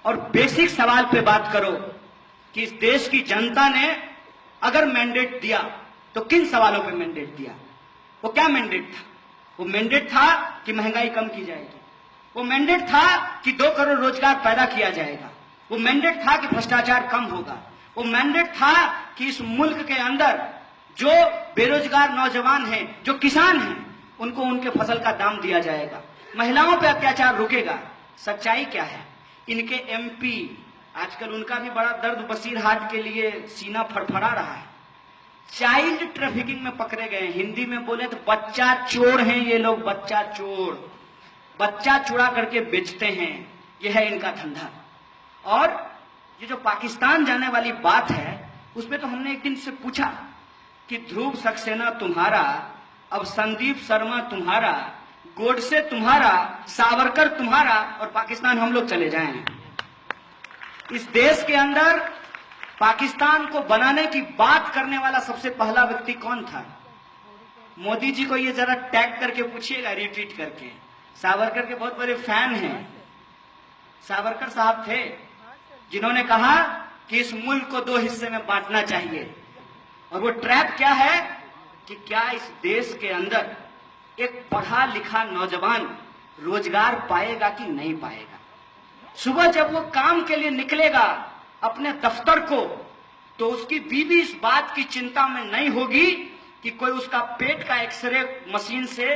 और बेसिक सवाल पे बात करो कि इस देश की जनता ने अगर मैंडेट दिया तो किन सवालों पे मैंडेट दिया। वो क्या मैंडेट था? वो मैंडेट था कि महंगाई कम की जाएगी, वो मैंडेट था कि 2 करोड़ रोजगार पैदा किया जाएगा, वो मैंडेट था कि भ्रष्टाचार कम होगा, वो मैंडेट था कि इस मुल्क के अंदर जो बेरोजगार नौजवान हैं, जो किसान हैं, उनको उनके फसल का दाम दिया जाएगा, महिलाओं पे अत्याचार रुकेगा। सच्चाई क्या है? इनके एमपी आजकल उनका भी बड़ा दर्द बसीरहाट के लिए सीना फड़फड़ा रहा है। चाइल्ड ट्रैफिकिंग में पकड़े गए, हिंदी में बोले तो बच्चा चोर हैं ये लोग, बच्चा चोर, बच्चा चुरा करके बेचते हैं, यह है इनका धंधा। और ये जो पाकिस्तान जाने वाली बात है, उसमें तो हमने एक दिन से पूछा कि ध्रुव सक्सेना तुम्हारा, अब संदीप शर्मा तुम्हारा, गोडसे तुम्हारा, सावरकर तुम्हारा, और पाकिस्तान हम लोग चले जाएं। इस देश के अंदर पाकिस्तान को बनाने की बात करने वाला सबसे पहला व्यक्ति कौन था? मोदी जी को ये जरा टैग करके पूछिएगा, रिट्वीट करके। सावरकर के बहुत बड़े फैन हैं। सावरकर साहब थे जिन्होंने कहा कि इस मुल्क को 2 हिस्से में बांटना चाहिए। और वो ट्रैप क्या है कि क्या इस देश के अंदर एक पढ़ा लिखा नौजवान रोजगार पाएगा कि नहीं पाएगा। सुबह जब वो काम के लिए निकलेगा अपने दफ्तर को, तो उसकी बीवी इस बात की चिंता में नहीं होगी कि कोई उसका पेट का एक्सरे मशीन से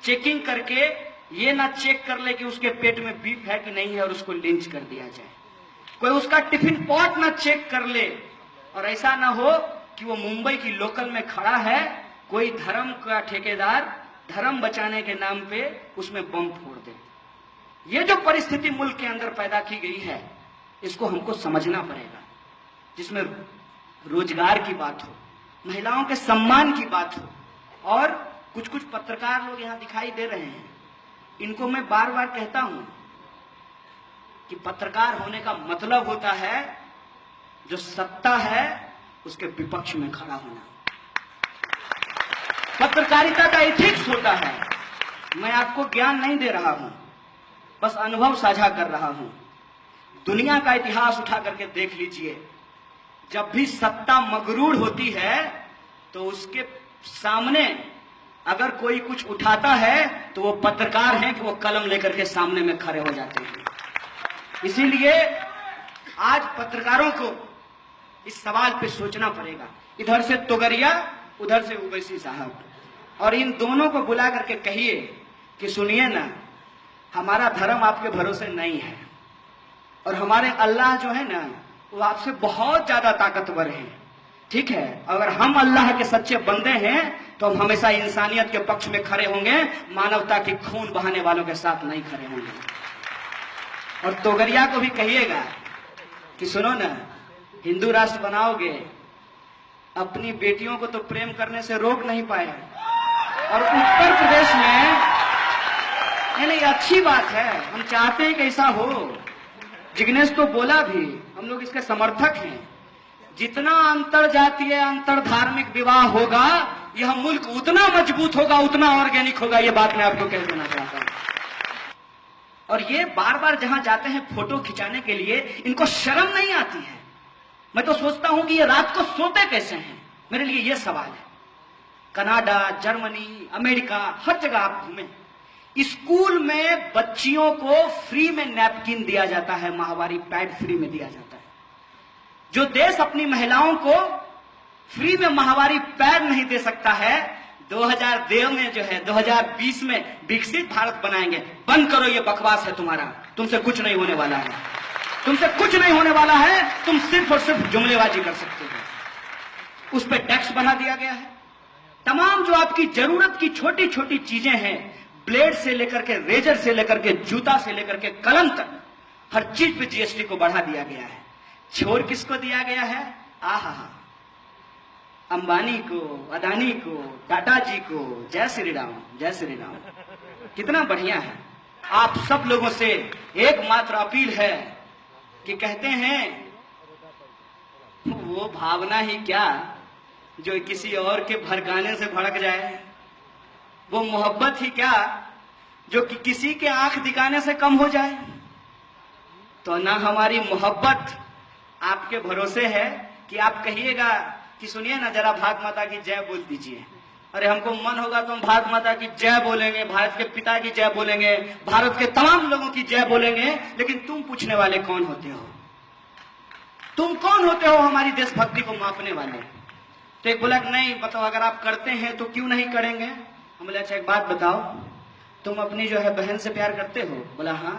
चेकिंग करके ये ना चेक कर ले कि उसके पेट में बीफ है कि नहीं है और उसको लिंच कर दिया जाए। कोई उसका टिफिन पॉट ना चेक कर ले, और ऐसा ना हो कि वो मुंबई की लोकल में खड़ा है, कोई धर्म का ठेकेदार धर्म बचाने के नाम पे उसमें बम फोड़ दे। ये जो परिस्थिति मुल्क के अंदर पैदा की गई है, इसको हमको समझना पड़ेगा, जिसमें रोजगार की बात हो, महिलाओं के सम्मान की बात हो। और कुछ कुछ पत्रकार लोग यहां दिखाई दे रहे हैं, इनको मैं बार बार कहता हूं कि पत्रकार होने का मतलब होता है जो सत्ता है उसके विपक्ष में खड़ा होना। पत्रकारिता का एथिक्स होता है। मैं आपको ज्ञान नहीं दे रहा हूं, बस अनुभव साझा कर रहा हूं। दुनिया का इतिहास उठा करके देख लीजिए, जब भी सत्ता मगरूर होती है तो उसके सामने अगर कोई कुछ उठाता है तो वो पत्रकार हैं कि वो कलम लेकर के सामने में खड़े हो जाते हैं। इसीलिए आज पत्रकारों को इस सवाल पे सोचना पड़ेगा। इधर से तोगरिया, उधर से उवैसी साहब, और इन दोनों को बुला करके कहिए कि सुनिए ना, हमारा धर्म आपके भरोसे नहीं है, और हमारे अल्लाह जो है ना वो आपसे बहुत ज्यादा ताकतवर है। ठीक है, अगर हम अल्लाह के सच्चे बंदे हैं तो हम हमेशा इंसानियत के पक्ष में खड़े होंगे, मानवता की खून बहाने वालों के साथ नहीं खड़े होंगे। और तोगरिया को भी कहिएगा कि सुनो ना, हिंदू राष्ट्र बनाओगे, अपनी बेटियों को तो प्रेम करने से रोक नहीं पाए, और उत्तर प्रदेश में नहीं, अच्छी बात है, हम चाहते हैं कि ऐसा हो। जिग्नेश तो बोला भी, हम लोग इसके समर्थक हैं। जितना अंतर जातीय अंतर धार्मिक विवाह होगा, यह मुल्क उतना मजबूत होगा, उतना ऑर्गेनिक होगा। यह बात मैं आपको कह देना चाहता हूं। और ये बार बार जहां जाते हैं फोटो खिंचाने के लिए, इनको शर्म नहीं आती है। मैं तो सोचता हूं कि ये रात को सोते कैसे हैं। मेरे लिए यह सवाल है। कनाडा, जर्मनी, अमेरिका, हर जगह आप घूमें, स्कूल में बच्चियों को फ्री में नैपकिन दिया जाता है, माहवारी पैड फ्री में दिया जाता है। जो देश अपनी महिलाओं को फ्री में माहवारी पैड नहीं दे सकता है, 2002 में जो है 2020 में विकसित भारत बनाएंगे। बंद करो, ये बकवास है तुम्हारा, तुमसे कुछ नहीं होने वाला है, तुमसे कुछ नहीं होने वाला है। तुम सिर्फ और सिर्फ जुमलेबाजी कर सकते हो। उस पर टैक्स बढ़ा दिया गया है। तमाम जो आपकी जरूरत की छोटी छोटी चीजें हैं, ब्लेड से लेकर के रेजर से लेकर के जूता से लेकर के कलम तक, हर चीज पे जीएसटी को बढ़ा दिया गया है। छोड़ किसको दिया गया है? आहा, अंबानी को, अदानी को, टाटा जी को। जय श्री राम, जय श्री राम। कितना बढ़िया है। आप सब लोगों से एकमात्र अपील है कि कहते हैं वो भावना ही क्या जो किसी और के भड़काने से भड़क जाए, वो मोहब्बत ही क्या जो कि किसी के आंख दिखाने से कम हो जाए। तो ना हमारी मोहब्बत आपके भरोसे है कि आप कहिएगा कि सुनिए ना जरा भारत माता की जय बोल दीजिए। अरे हमको मन होगा तो हम भारत माता की जय बोलेंगे, भारत के पिता की जय बोलेंगे, भारत के तमाम लोगों की जय बोलेंगे, लेकिन तुम पूछने वाले कौन होते हो? तुम कौन होते हो हमारी देशभक्ति को मापने वाले? तो एक बोला नहीं बताओ, अगर आप करते हैं तो क्यों नहीं करेंगे? हम बोले अच्छा एक बात बताओ, तुम अपनी जो है बहन से प्यार करते हो? बोला हाँ।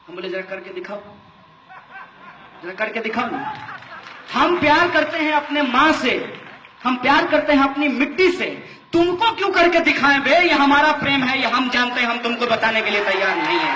हम बोले जरा करके दिखाओ, जरा करके दिखाओ ना। हम प्यार करते हैं अपने माँ से, हम प्यार करते हैं अपनी मिट्टी से, तुमको क्यों करके दिखाएं बे? ये हमारा प्रेम है, ये हम जानते हैं, हम तुमको बताने के लिए तैयार नहीं है।